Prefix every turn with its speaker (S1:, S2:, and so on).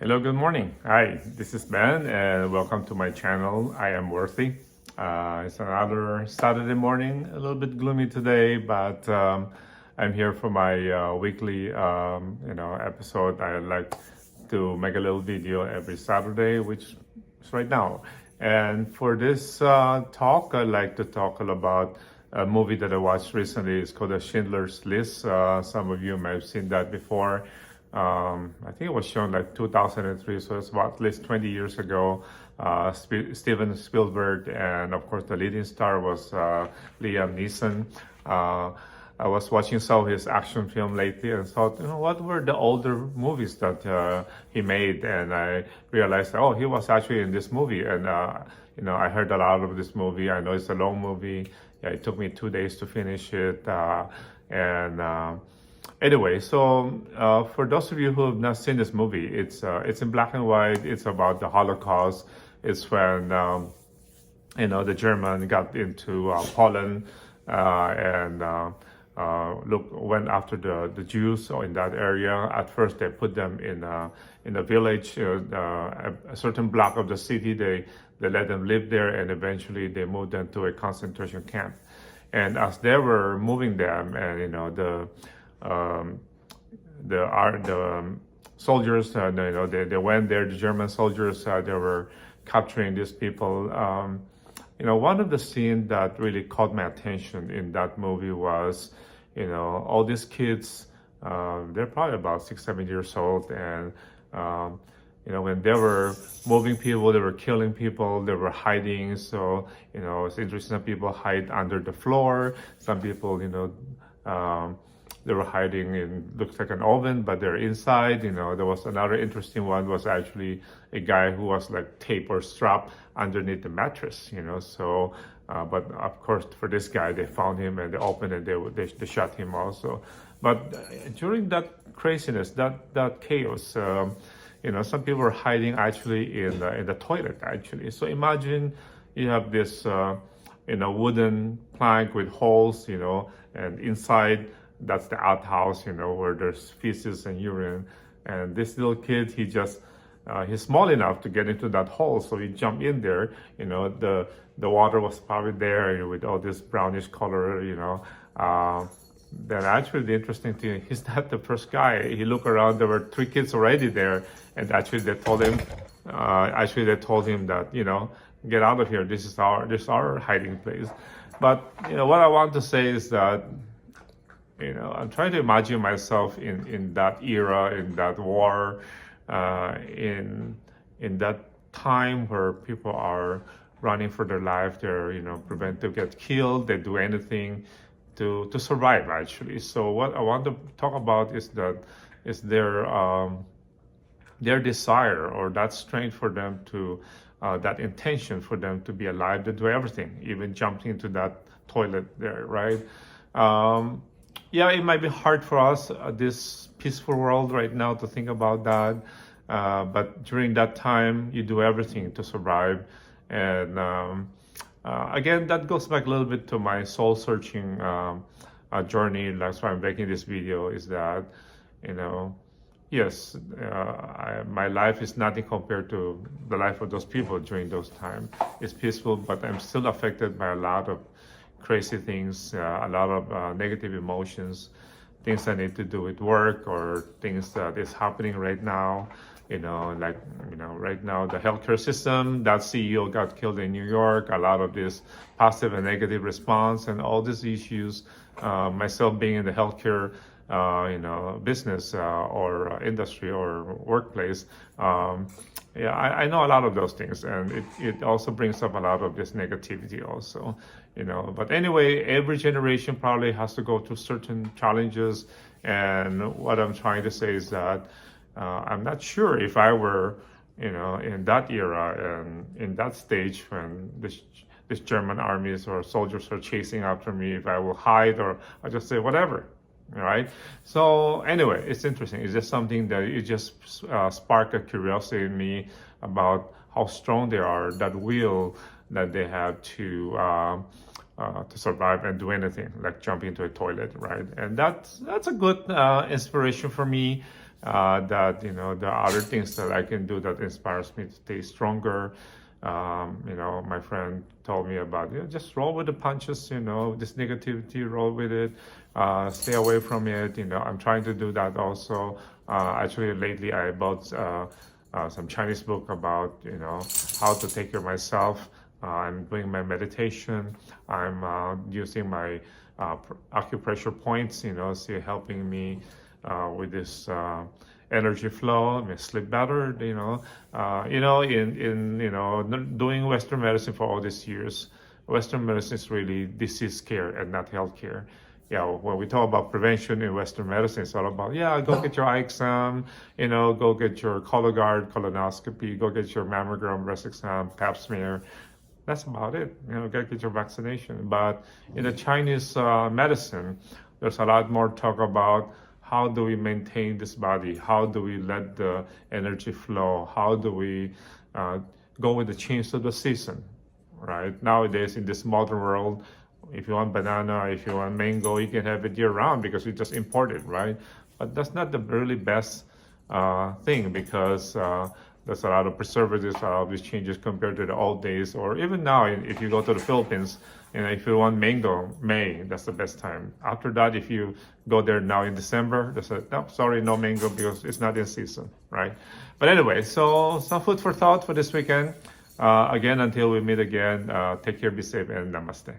S1: Hello, good morning. Hi, this is Ben, and welcome to my channel. I am Worthy. It's another Saturday morning, a little bit gloomy today, but I'm here for my weekly, episode. I like to make a little video every Saturday, which is right now. And for this talk, I'd like to talk about a movie that I watched recently. It's called Schindler's List. Some of you may have seen that before. I think it was shown like 2003, so it's about at least 20 years ago. Steven Spielberg, and of course the leading star was Liam Neeson. I was watching some of his action film lately and thought, what were the older movies that he made? And I realized, oh, he was actually in this movie. And, I heard a lot of this movie. I know it's a long movie. Yeah, it took me 2 days to finish it. Anyway, so for those of you who have not seen this movie, it's in black and white. It's about the Holocaust. It's when the German got into Poland and went after the Jews in that area. At first, they put them in a village, a certain block of the city. They let them live there, and eventually they moved them to a concentration camp. And as they were moving them, and the soldiers, they went there. The German soldiers, they were capturing these people. One of the scenes that really caught my attention in that movie was, all these kids. They're probably about 6, 7 years old, and when they were moving people, they were killing people, they were hiding. So it's interesting. Some people hide under the floor. Some people, they were hiding in, looks like an oven, but they're inside. There was another interesting one, was actually a guy who was like taped or strapped underneath the mattress, so, but of course for this guy, they found him and they opened and they shot him also. But during that craziness, that chaos, some people were hiding actually in the toilet actually. So imagine you have this, wooden plank with holes, and inside, that's the outhouse, where there's feces and urine. And this little kid, he's small enough to get into that hole, so he jumped in there. The water was probably there with all this brownish color. Then actually the interesting thing, he's not the first guy. He looked around, there were 3 kids already there, and actually they told him that get out of here. This is our hiding place. But what I want to say is that I'm trying to imagine myself in that era, in that war, in that time where people are running for their life. They're prevent to get killed. They do anything to survive actually. So what I want to talk about is their desire, or that strength for them to that intention for them to be alive, to do everything, even jumping into that toilet there, right? Yeah, it might be hard for us, this peaceful world right now, to think about that. But during that time, you do everything to survive. And again, that goes back a little bit to my soul-searching journey. That's why I'm making this video, is that, yes, my life is nothing compared to the life of those people during those times. It's peaceful, but I'm still affected by a lot of crazy things, a lot of negative emotions, things I need to do with work, or things that is happening right now. Right now, the healthcare system, that CEO got killed in New York, a lot of this positive and negative response, and all these issues, myself being in the healthcare business or industry or workplace, I know a lot of those things, and it also brings up a lot of this negativity also, But anyway, every generation probably has to go through certain challenges, and what I'm trying to say is that I'm not sure if I were, in that era and in that stage when this German armies or soldiers are chasing after me, if I will hide, or I just say whatever. Right. So anyway, it's interesting. It's just something that it just sparked a curiosity in me about how strong they are, that will that they have to survive and do anything, like jump into a toilet, right? And that's a good inspiration for me that, there are other things that I can do that inspires me to stay stronger. My friend told me about, just roll with the punches, this negativity, roll with it, stay away from it. I'm trying to do that also. Actually, lately I bought some Chinese book about, how to take care of myself. I'm doing my meditation. I'm using my acupressure points, so helping me with this energy flow, I sleep better. Doing Western medicine for all these years, Western medicine is really disease care and not health care. Yeah, when we talk about prevention in Western medicine, it's all about, go get your eye exam, go get your Cologuard colonoscopy, go get your mammogram, breast exam, pap smear. That's about it. Go get your vaccination. But in the Chinese medicine, there's a lot more talk about how do we maintain this body? How do we let the energy flow? How do we go with the change of the season, right? Nowadays, in this modern world, if you want banana, if you want mango, you can have it year round because we just import it, right? But that's not the really best thing because there's a lot of preservatives, a lot of these changes compared to the old days, or even now, if you go to the Philippines, if you want mango, May, that's the best time. After that, if you go there now in December, they say, no, sorry, no mango because it's not in season, right? But anyway, so some food for thought for this weekend. Again, until we meet again, take care, be safe, and namaste.